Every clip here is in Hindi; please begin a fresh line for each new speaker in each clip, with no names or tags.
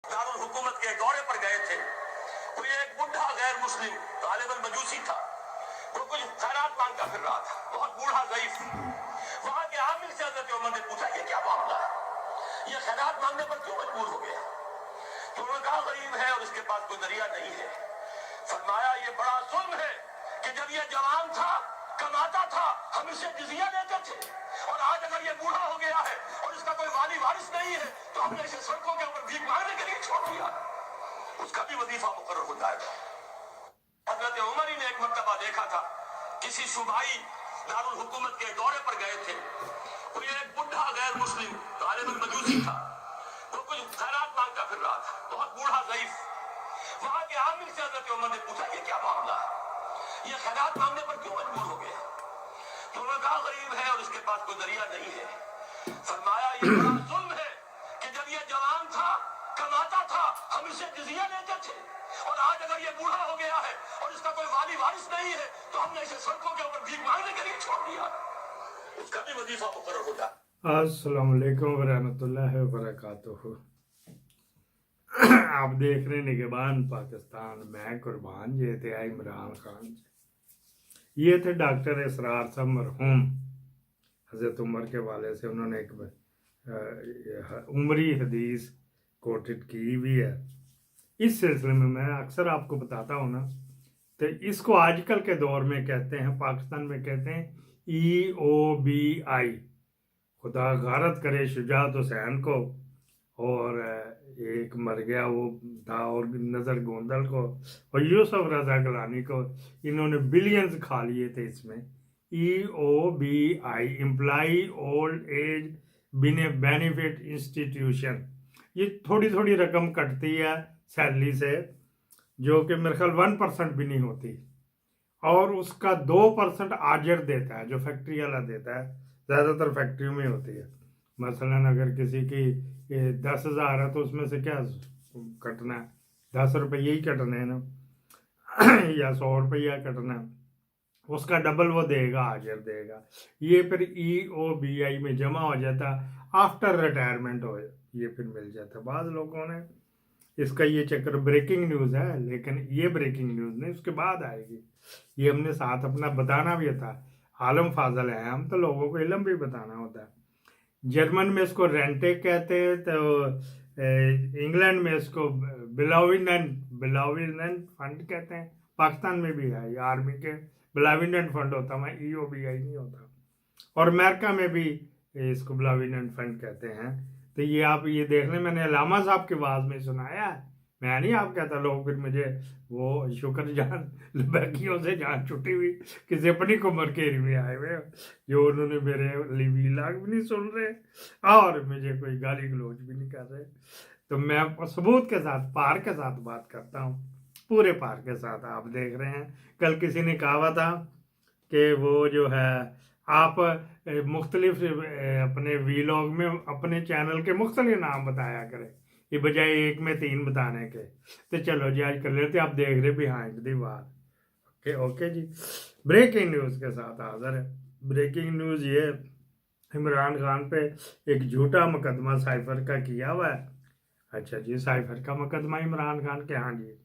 दारुल हुकूमत के दौरे पर गए थे। कोई एक बुढ़ा गैर मुस्लिम गालिबन मजूसी था, वो कुछ खैरात मांगता फिर रहा था, बहुत बूढ़ा ज़ईफ। वहां के आमिर से हज़रत उमर ने पूछा ये क्या मामला है, ये खैरात मांगने पर क्यों मजबूर हो गया? तो उन्होंने कहा गरीब है और इसके पास कोई दरिया नहीं है। फरमाया ये बड़ा जुल्म है कि जब ये जवान था, कमाता था, हम इससे जिजिया लेते थे, और आज अगर ये बूढ़ा हो गया है और इसका कोई वाली वारिस नहीं है तो हमने इसे सड़कों के ऊपर भीख मांगने के लिए छोड़ दिया। उसका भी वजीफा मुकर्रर हो जाएगा। हजरत उमर ही ने एक मर्तबा देखा था, किसी सूबाई दारुल हुकूमत के दौरे पर गए थे। कोई एक बुढ़ा गैर मुस्लिम गालिबन मजूसी था, वो कुछ खैरात मांगता फिर रहा था, बहुत बूढ़ा ज़ईफ। वहां के आमिर से हजरत उमर ने पूछा ये क्या मामला है, ये खैरात मांगने पर क्यों मजबूर हो गया? तो उन्होंने कहा गरीब है और इसके पास कोई दरिया नहीं है। फरमाया ये बड़ा जुल्म है कि जब ये जवान था, कमाता था, हम इससे जिजिया लेते थे, और आज अगर ये बूढ़ा हो गया है और इसका कोई वाली वारिस नहीं है तो हमने इसे सड़कों के ऊपर भीख मांगने के लिए छोड़ दिया। उसका भी वजीफा मुकर्रर हो जाए।
अस्सलाम वालेकुम वरहमतुल्लाहि वबरकातुहू। आप देख रहे हैं निगहबान पाकिस्तान, मैं कुर्बान। ये थे इमरान खान, ये थे डॉक्टर इसरार साहब मरहूम हज़रत उमर के वाले से। उन्होंने एक उमरी हदीस कोटेड की हुई है। इस सिलसिले में मैं अक्सर आपको बताता हूँ ना, तो इसको आजकल के दौर में कहते हैं, पाकिस्तान में कहते हैं EOBI, खुदा गारत करे शुजात हुसैन को, और एक मर गया वो था, और नज़र गोंदल को, और यूसुफ रजा गलानी को। इन्होंने बिलियंस खा लिए थे इसमें। EOBI, employee old age benefit institution. ये थोड़ी थोड़ी रकम कटती है सैलरी से, जो कि मेरे ख्याल 1% भी नहीं होती, और उसका 2% आजर देता है, जो फैक्ट्री वाला देता है। ज़्यादातर फैक्ट्री में होती है। मसलन अगर किसी की 10,000 है तो उसमें से क्या कटना है, 10 रुपये ही कटने हैं ना, या 100 रुपया कटना है, उसका डबल वो देगा, हाजिर देगा। ये फिर EOBI में जमा हो जाता, आफ्टर रिटायरमेंट हो ये फिर मिल जाता। बाद लोगों ने इसका ये चक्कर, ब्रेकिंग न्यूज़ है, लेकिन ये ब्रेकिंग न्यूज़ नहीं, उसके बाद आएगी। ये हमने साथ अपना बताना भी था, आलम फाजल है, हम तो लोगों को इल्म भी बताना होता है। जर्मन में इसको रेंटे कहते हैं, तो इंग्लैंड में इसको बिलाविनेंट फंड कहते हैं। पाकिस्तान में भी है, ये आर्मी के बिलाविनेंट फंड होता है, EOBI नहीं होता। और अमेरिका में भी इसको बिलाविनेंट फंड कहते हैं। तो ये आप ये देख लें, मैंने अलामा साहब की आवाज़ में सुनाया है, मैं नहीं आप कहता। लोग फिर मुझे वो शुक्र जान लबैकियों से जान छुट्टी हुई, किसी अपनी कुमर के एरिया में आए हुए जो उन्होंने मेरे लिवी लाग भी नहीं सुन रहे और मुझे कोई गाली गलौज भी नहीं कर रहे। तो मैं सबूत के साथ, पार के साथ बात करता हूँ, पूरे पार के साथ। आप देख रहे हैं, कल किसी ने कहा था कि वो जो है आप मुख्तलिफ अपने वीलॉग में अपने चैनल के मुख्तलिफ नाम बताया करें, ये बजाय एक में 3 बताने के। तो चलो जी आज कर लेते, आप देख रहे behind the war. Okay okay ji, breaking news के साथ हाजिर है। ब्रेकिंग न्यूज़ ये, इमरान खान पे एक झूठा मुकदमा साइफर का किया हुआ है। अच्छा जी, साइफर का मुकदमा इमरान खान के, हाँ जी,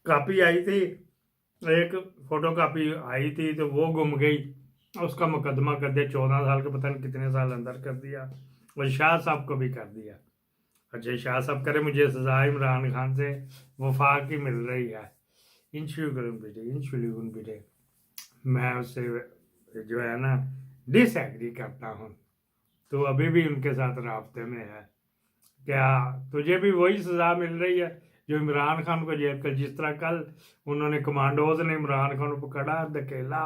कापी आई थी, एक फोटो कापी आई थी, तो वो गुम गई, उसका मुकदमा कर दिया, 14 साल के पता नहीं कितने साल अंदर कर दिया, और शाह साहब को भी कर दिया। अच्छा, शाह साहब करे मुझे सजा, इमरान खान से वफाक की मिल रही है। इंशुलिगुन बेटे, मैं उससे जो है ना डिसएग्री करता हूँ। तो अभी भी उनके साथ राब्ते में है। क्या तुझे भी वही सजा मिल रही है जो इमरान खान को जेल कर? जिस तरह कल उन्होंने कमांडोज ने इमरान खान को पकड़ा, धकेला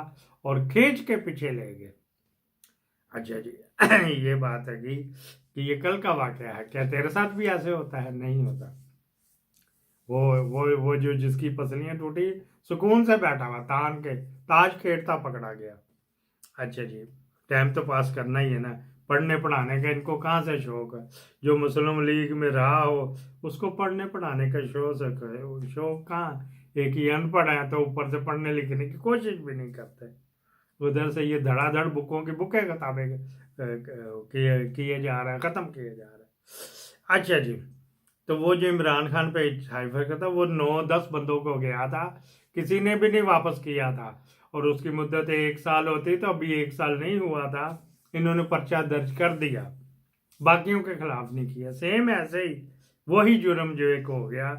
और खींच के पीछे ले गए। अच्छा जी, ये बात है कि ये कल का वाकया है। क्या तेरे साथ भी ऐसे होता है? नहीं होता। वो जो जिसकी पसलियां टूटी, सुकून से बैठा हुआ तान के ताज खेड़ता पकड़ा गया। अच्छा जी, टाइम तो पास करना ही है ना, पढ़ने पढ़ाने का इनको कहाँ से शौक है? जो मुस्लिम लीग में रहा हो उसको पढ़ने पढ़ाने का शौक कहाँ? एक ही अनपढ़ है तो ऊपर से पढ़ने लिखने की कोशिश भी नहीं करते। उधर से ये धड़ाधड़ बुकों की बुकें किताबें किए जा रहा है, ख़त्म किए जा रहा है। अच्छा जी, तो वो जो इमरान खान पे साइफर का था वो 9-10 बंदों को गया था, किसी ने भी नहीं वापस किया था, और उसकी मुद्दत 1 साल होती तो अभी 1 साल नहीं हुआ था, इन्होंने पर्चा दर्ज कर दिया, बाकियों के खिलाफ नहीं किया। सेम ऐसे ही वही जुर्म जो एक हो गया,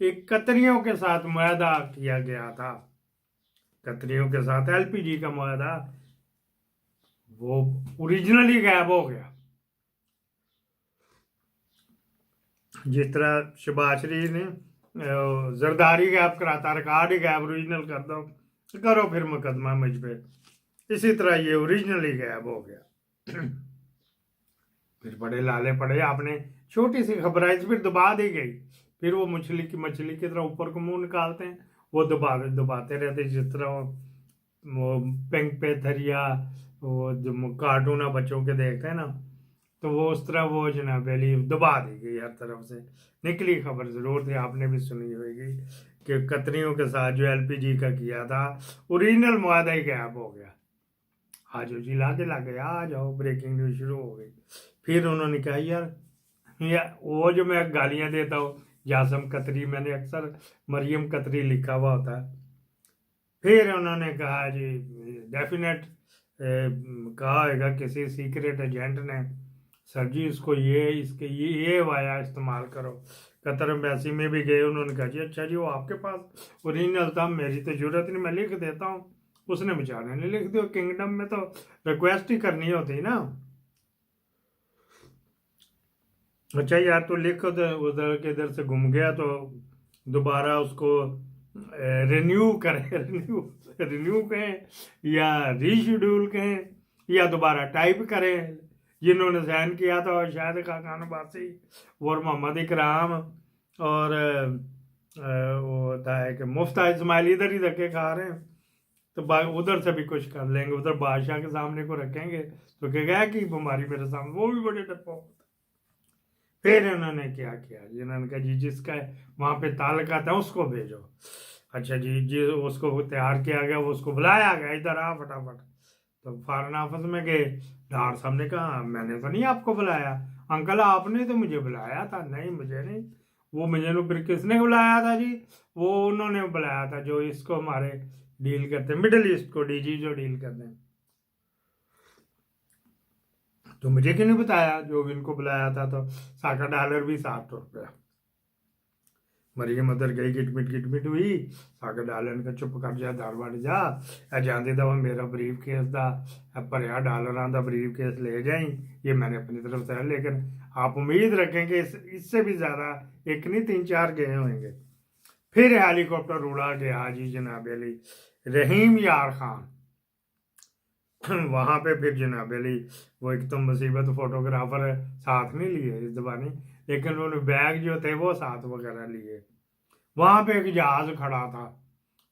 एक कतरियों के साथ मुआहदा किया गया था, कतरियों के साथ एलपीजी का मुआहदा, वो ओरिजिनली गायब हो गया। जिस तरह शहबाज शरीफ ने जरदारी गायब कराता, रिकॉर्ड ही गायब, ओरिजिनल कर दो, करो फिर मुकदमा मुझ पे, इसी तरह ये ओरिजिनली गायब हो गया। फिर बड़े लाले पड़े, आपने छोटी सी खबर आई फिर दबा दी गई, फिर वो मछली की तरह ऊपर को मुंह निकालते हैं, वो दबाते रहते, जिस तरह वो पिंक पेथरिया, वो जो कार्टून बच्चों के देखते हैं ना, तो वो उस तरह वो जनाब अली दबा दी गई, हर तरफ से निकली खबर जरूर थी, आपने भी सुनी होगी कि कतरियों के साथ जो एलपीजी का किया था ओरिजिनल मुआहदा ही गायब हो गया। आज जी लागे आ जाओ, ब्रेकिंग न्यूज शुरू हो गई। फिर उन्होंने कहा यार वो जो मैं गालियां देता हूँ जासम कतरी, मैंने अक्सर मरियम कतरी लिखा हुआ होता है। फिर उन्होंने कहा जी डेफिनेट कहा होगा किसी सीक्रेट एजेंट ने, सर जी इसको ये वाया इस्तेमाल करो। कतर एम्बेसी में भी गए, उन्होंने कहा जी अच्छा जी वो आपके पास ओरिजिनल था, मेरी तो जरूरत नहीं, मैं लिख देता हूँ। उसने बेचारे ने लिख दिया, किंगडम में तो रिक्वेस्ट ही करनी होती ना, अच्छा यार तो लिख उधर के इधर से घूम गया तो दोबारा उसको रिन्यू करें, रिन्यू कहें या रीशेड्यूल कहें या दोबारा टाइप करें। जिन्होंने साइन किया था शायद खाकान बासी और मोहम्मद इकराम और वो होता है कि मुफ्ता इस्माइल इधर ही धक्के खा रहे हैं, तो उधर से भी कुछ कर लेंगे, उधर बादशाह के सामने को रखेंगे तो कहेगा कि बीमारी मेरे सामने, वो भी बड़े डप्पो। फिर उन्होंने क्या किया, जिन्होंने कहा जी जिसका वहाँ पे ताल्लुकात है उसको भेजो। अच्छा जी उसको तैयार किया गया, वो उसको बुलाया गया, इधर आ फटाफट। तो फॉरेन ऑफिस में गए, डार साहब ने कहा मैंने तो नहीं आपको बुलाया। अंकल आपने तो मुझे बुलाया था। नहीं मुझे नहीं, वो मुझे फिर किसने बुलाया था जी, वो उन्होंने बुलाया था जो इसको हमारे डील करते हैं, मिडिल ईस्ट को डीजी जो डील करते हैं। तो मुझे क्यों नहीं बताया, जो भी इनको बुलाया था। तो $60 भी $60। मरियम उधर गई, गिटमिट हुई, $60 का चुप कर जा धारवाड़ जा, जानते था वो मेरा ब्रीफ केस था, $50 का ब्रीफ केस ले जाई, ये मैंने अपनी तरफ से। लेकिन आप उम्मीद रखेंगे इससे भी ज़्यादा, एक नहीं 3-4 गए होंगे। फिर हेलीकॉप्टर उड़ा गया जी जनाब अली रहीम यार खान वहां पे। फिर जनाब अली वो एक तो मुसीबत फोटोग्राफर साथ नहीं लिए इस दबानी, लेकिन उन्होंने बैग जो थे वो साथ वगैरह लिए। वहां पे एक जहाज खड़ा था,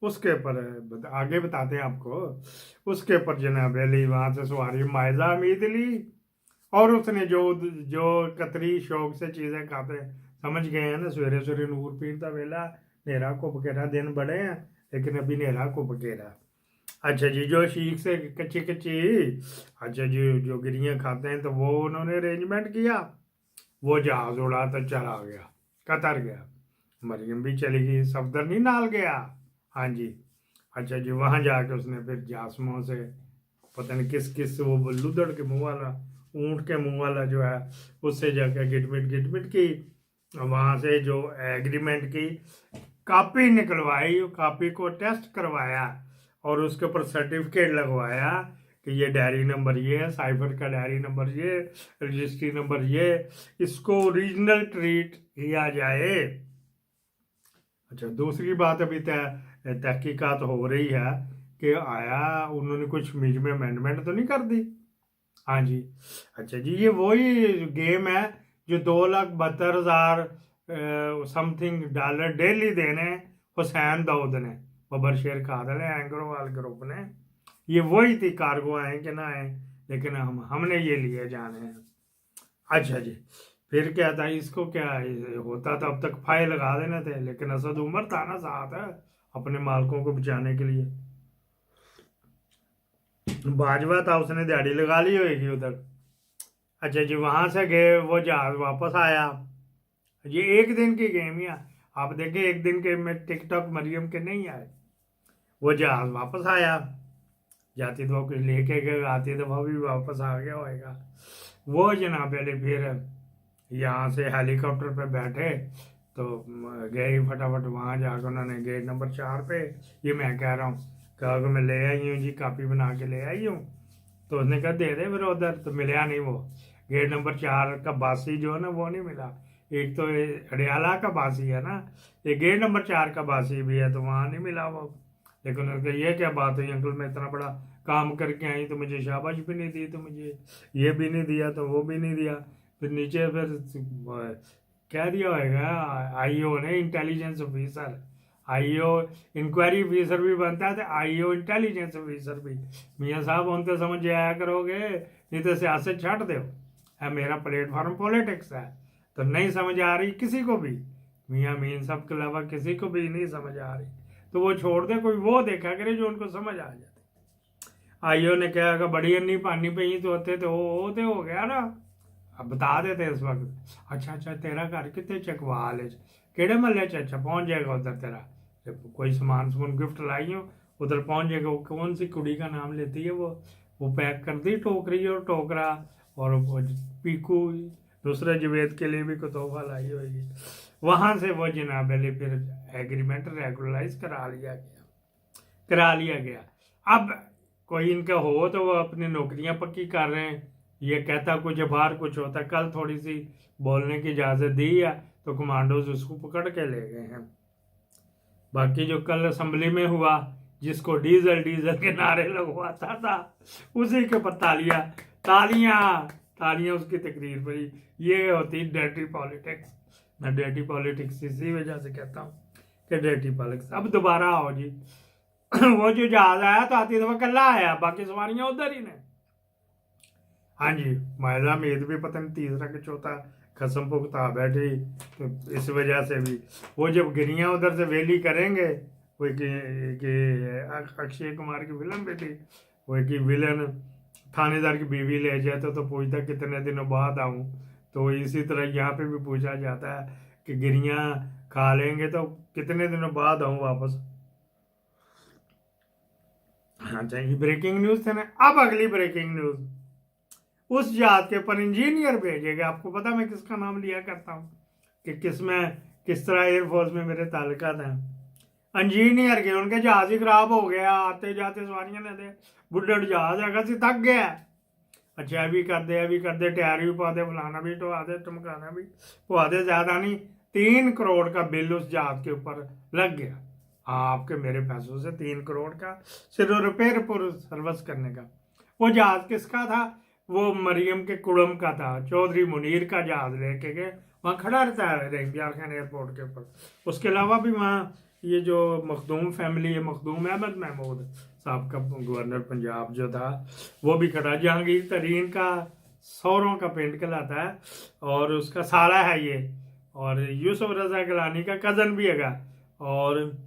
उसके ऊपर आगे बताते हैं आपको, उसके ऊपर जनाब अली वहां से सवारी मायजा अमीद ली, और उसने जो जो कतरी शौक से चीजें खाते समझ गए हैं ना, सवेरे सवेरे नूर पीर का वेला, नेरा को पकेरा, दिन बड़े हैं लेकिन अभी नेरा को पकेरा। अच्छा जी जो शीख से कच्ची अच्छा जी जो गिरियाँ खाते हैं, तो वो उन्होंने अरेंजमेंट किया, वो जहाज उड़ा तो चला गया, कतर गया। मरियम भी चली गई, सफदर नहीं नाल गया। हाँ जी। अच्छा जी वहाँ जाके उसने फिर जासमों से पता नहीं किस वो लुदड़ के मुँह वाला, ऊँट के मुँह वाला जो है, उससे जाकर गिटमिट की, वहाँ से जो एग्रीमेंट की कॉपी निकलवाई, कॉपी को टेस्ट करवाया और उसके ऊपर सर्टिफिकेट लगवाया कि ये डायरी नंबर ये है, साइफर का डायरी नंबर ये, रजिस्ट्री नंबर ये, इसको ओरिजिनल ट्रीट किया जाए। अच्छा दूसरी बात अभी तहकीकात हो रही है कि आया उन्होंने कुछ मीज में अमेंडमेंट तो नहीं कर दी। हाँ जी। अच्छा जी ये वही गेम है जो $2,72,000 समथिंग $2 डेली देने हुसैन दाऊद ने, बबर शेर कादल है एंग्रोवाल ग्रुप ने, ये वही थी कार्गो आए कि ना आए, लेकिन हमने ये लिए जाने हैं। अच्छा जी फिर क्या था, इसको क्या होता था, अब तक फाइल लगा देने थे, लेकिन असद उमर था ना साथ है अपने मालकों को बचाने के लिए। बाजवा था, उसने दिहाड़ी लगा ली होगी उधर। अच्छा जी, वहां से गए, वो जहाज वापस आया। ये एक दिन की गेम है, आप देखें एक दिन के में टिकटॉक मरियम के नहीं आए। वो जहाज वापस आया, जाती दफा कुछ लेके गए, आती दफा भी वापस आ गया होएगा। वो जनाब पहले फिर यहाँ से हेलीकॉप्टर पे बैठे तो गए फटाफट वहाँ जाकर, उन्होंने गेट नंबर 4 पे, ये मैं कह रहा हूँ, कहा कि मैं ले आई हूँ जी, कापी बना के ले आई हूँ। तो उसने कहा दे दे फिर उधर, तो मिला नहीं वो। गेट नंबर 4 का बासी जो है ना वो नहीं मिला। एक तो ये हरियाला का बासी है ना, ये गेट नंबर 4 का बासी भी है, तो वहाँ नहीं मिला वो। लेकिन उन्होंने कहा ये क्या बात हुई अंकल, मैं इतना बड़ा काम करके आई तो मुझे शाबाश भी नहीं दी, तो मुझे ये भी नहीं दिया, तो वो भी नहीं दिया। फिर नीचे फिर कह दिया होगा आईओ ने, intelligence officer. IO inquiry officer भी बनता है, तो आईओ इंटेलिजेंस ऑफिसर भी। मियाँ साहब उन तो समझ आया करोगे, नहीं तो सियासत छाट दो है। मेरा प्लेटफॉर्म पॉलिटिक्स है, तो नहीं समझ आ रही किसी को भी, मियाँ मीन साहब के अलावा किसी को भी नहीं समझ आ रही, तो वो छोड़ दे, कोई वो देखा करे जो उनको समझ आ जाते। आईओ ने कहा कि बड़ी अन्नी पानी पे ही तो होते, तो वो हो गया ना, अब बता देते इस वक्त। अच्छा अच्छा, तेरा घर कितने चकवाल है, केड़े महल्ले च? अच्छा, पहुंच जाएगा उधर तेरा, जब कोई सामान गिफ्ट लाई हो उधर पहुंच जाएगा। वो कौन सी कुड़ी का नाम लेती है वो पैक कर दी टोकरी और टोकरा, और वो पीकू दूसरे जवेद के लिए भी कोई तोहफा लाई होगी। वहां से वो जनाब अली फिर एग्रीमेंट रेगुलराइज करा लिया गया। अब कोई इनका हो तो वो अपनी नौकरियां पक्की कर रहे हैं, ये कहता कुछ बाहर कुछ होता। कल थोड़ी सी बोलने की इजाजत दी है तो कमांडोज उसको पकड़ के ले गए हैं। बाकी जो कल असेंबली में हुआ, जिसको डीजल डीजल के नारे लगवाता था, उसी के पर तालियां उसकी तकरीर पर। ये होती डर्टी पॉलिटिक्स। मैं डर्टी पॉलिटिक्स इसी वजह से कहता हूँ कि डर्टी पॉलिटिक्स। अब दोबारा आओ जी। वो जो जहाज आया तो आती दफा कल्ला आया, बाकी सवारियां उधर ही ने। हाँ जी, माहिला मीद भी पता नहीं तीसरा कि चौथा कसम भुगता बैठी, तो इस वजह से भी वो जब गिरियां उधर से वेली करेंगे, वो कि अक्षय कुमार की फिल्म पे थी, वो कि विलन थानेदार की बीवी ले जाए तो पूछता कितने दिनों बाद आऊं। तो इसी तरह यहाँ पे भी पूछा जाता है कि गिरियां खा लेंगे तो कितने दिनों बाद आऊं वापस। हाँ, चाहिए ब्रेकिंग न्यूज थे ना। अब अगली ब्रेकिंग न्यूज, उस जहाज के ऊपर इंजीनियर भेजेगा। आपको पता मैं किसका नाम लिया करता हूँ कि किस तरह एयरफोर्स में मेरे ताल्लुकात हैं। इंजीनियर के उनके जहाज ही खराब हो गया, आते जाते सवारियां ने दे बुढ़ड़ जहाज है, सी थक गया। अच्छा, अभी कर दे टायर भी पा दे, फलाना भी ढवा दे, टमकाना भी पवा दे। ज्यादा नहीं, 3 करोड़ का बिल उस जहाज के ऊपर लग गया। हाँ, आपके मेरे पैसों से 3 करोड़ का सिर्फ रिपेयर पर सर्विस करने का। वो जहाज किसका था? वो मरियम के कुड़म का था, चौधरी मुनीर का जहाज लेके गए, वहाँ खड़ा रहता है रेंगियार खान एयरपोर्ट के ऊपर। उसके अलावा भी वहाँ ये जो मखदूम फैमिली है, मखदूम अहमद महमूद साहब का गवर्नर पंजाब जो था, वो भी खड़ा। जहांगीर तरीन का सौरों का पिंड कहलाता है और उसका साला है ये, और यूसुफ रजा गिलानी का कज़न भी हैगा, और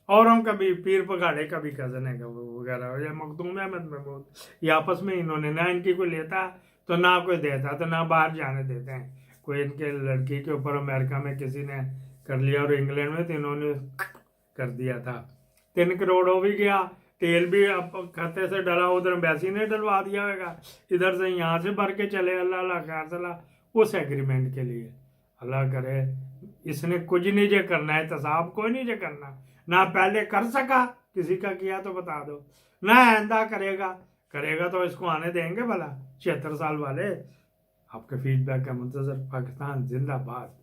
औरों का भी, पीर पगाड़े का भी कज़न है वगैरह, या मखदूम अहमद महमूद। ये आपस में इन्होंने ना इनकी कोई लेता तो ना कोई देता, तो ना बाहर जाने देते हैं। कोई इनके लड़की के ऊपर अमेरिका में किसी ने कर लिया और इंग्लैंड में, तो इन्होंने कर दिया था। 3 करोड़ हो भी गया, तेल भी अब खाते से डला, उधर एम्बेसी ने डलवा दिया होगा, इधर से यहाँ से भर के चले। अल्लाह अल्लाह खैर सला उस एग्रीमेंट के लिए। अल्लाह करे इसने कुछ नहीं जो करना है, तसाब कोई नहीं जो करना, ना पहले कर सका, किसी का किया तो बता दो, ना आइंदा करेगा तो इसको आने देंगे भला 76 साल वाले। आपके फीडबैक का मुंतजर। पाकिस्तान जिंदाबाद।